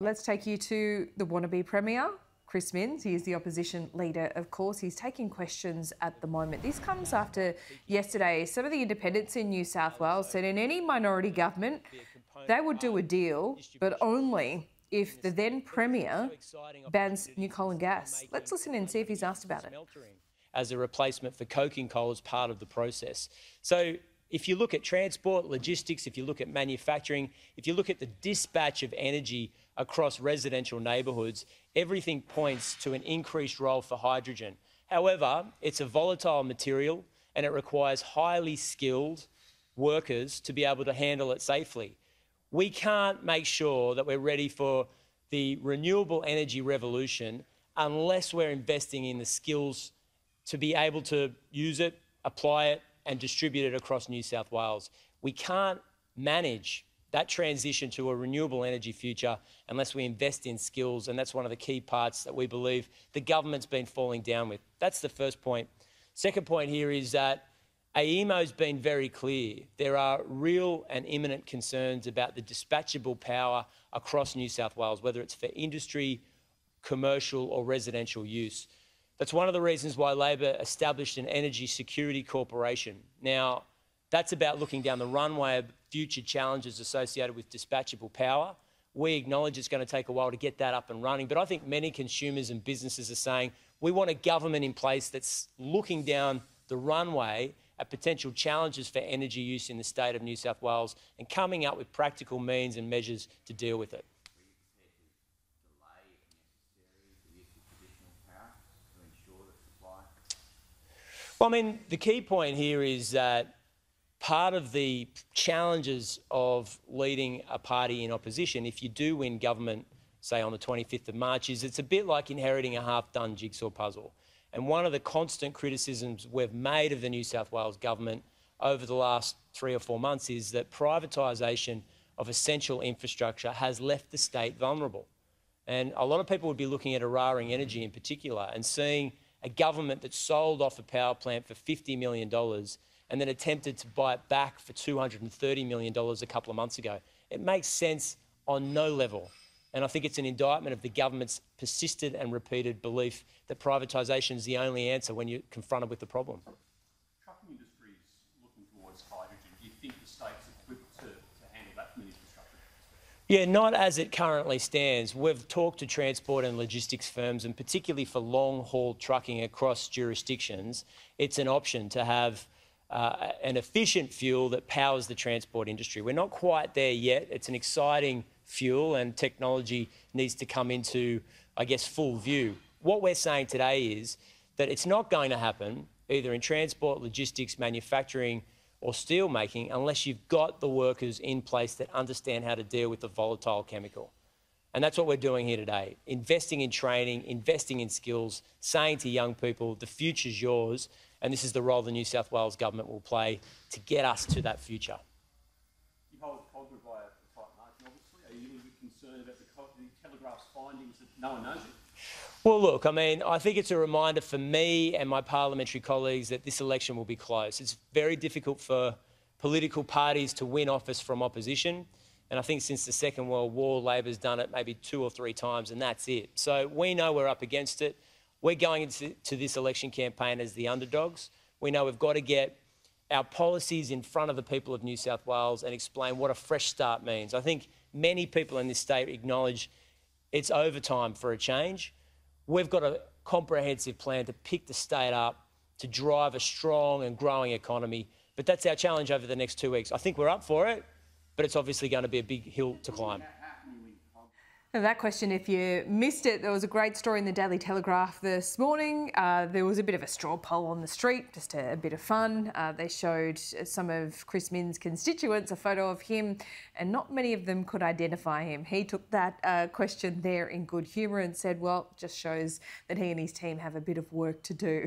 Let's take you to the wannabe Premier, Chris Minns. He is the opposition leader, of course. He's taking questions at the moment. This comes after yesterday, some of the independents in New South Wales said in any minority government, they would do a deal, but only if the then Premier bans New coal and gas. Let's listen and see if he's asked about it. As a replacement for coking coal as part of the process. So if you look at transport, logistics, if you look at manufacturing, if you look at the dispatch of energy across residential neighbourhoods, everything points to an increased role for hydrogen. However, it's a volatile material and it requires highly skilled workers to be able to handle it safely. We can't make sure that we're ready for the renewable energy revolution unless we're investing in the skills to be able to use it, apply it and distribute it across New South Wales. We can't manage that transition to a renewable energy future unless we invest in skills, and that's one of the key parts that we believe the government's been falling down with. That's the first point. Second point here is that AEMO's been very clear. There are real and imminent concerns about the dispatchable power across New South Wales, whether it's for industry, commercial or residential use. That's one of the reasons why Labor established an Energy Security Corporation. Now, that's about looking down the runway of future challenges associated with dispatchable power. We acknowledge it's going to take a while to get that up and running, but I think many consumers and businesses are saying we want a government in place that's looking down the runway at potential challenges for energy use in the state of New South Wales and coming up with practical means and measures to deal with it. Well, I mean, the key point here is that part of the challenges of leading a party in opposition, if you do win government, say on the 25th of March, is it's a bit like inheriting a half-done jigsaw puzzle. And one of the constant criticisms we've made of the New South Wales government over the last 3 or 4 months is that privatisation of essential infrastructure has left the state vulnerable. And a lot of people would be looking at Eraring Energy in particular and seeing a government that sold off a power plant for $50 million and then attempted to buy it back for $230 million a couple of months ago. It makes sense on no level. And I think it's an indictment of the government's persistent and repeated belief that privatisation is the only answer when you're confronted with the problem. Trucking industry is looking towards hydrogen. Do you think the state's equipped to handle that from an infrastructure perspective? Yeah, not as it currently stands. We've talked to transport and logistics firms, and particularly for long-haul trucking across jurisdictions, it's an option to have an efficient fuel that powers the transport industry. We're not quite there yet. It's an exciting fuel and technology needs to come into, I guess, full view. What we're saying today is that it's not going to happen either in transport, logistics, manufacturing or steel making unless you've got the workers in place that understand how to deal with the volatile chemical. And that's what we're doing here today, investing in training, investing in skills, saying to young people, the future's yours, and this is the role the New South Wales government will play to get us to that future. You hold Cognitive by a tight margin, obviously. Are you a little bit concerned about the Telegraph's findings that no one knows it? Well, look, I mean, I think it's a reminder for me and my parliamentary colleagues that this election will be close. It's very difficult for political parties to win office from opposition. And I think since the Second World War, Labor's done it maybe 2 or 3 times, and that's it. So we know we're up against it. We're going into this election campaign as the underdogs. We know we've got to get our policies in front of the people of New South Wales and explain what a fresh start means. I think many people in this state acknowledge it's overtime for a change. We've got a comprehensive plan to pick the state up, to drive a strong and growing economy. But that's our challenge over the next 2 weeks. I think we're up for it, but it's obviously going to be a big hill to climb. And that question, if you missed it, there was a great story in the Daily Telegraph this morning. There was a bit of a straw poll on the street, just a bit of fun. They showed some of Chris Minns' constituents a photo of him, and not many of them could identify him. He took that question there in good humour and said, well, just shows that he and his team have a bit of work to do.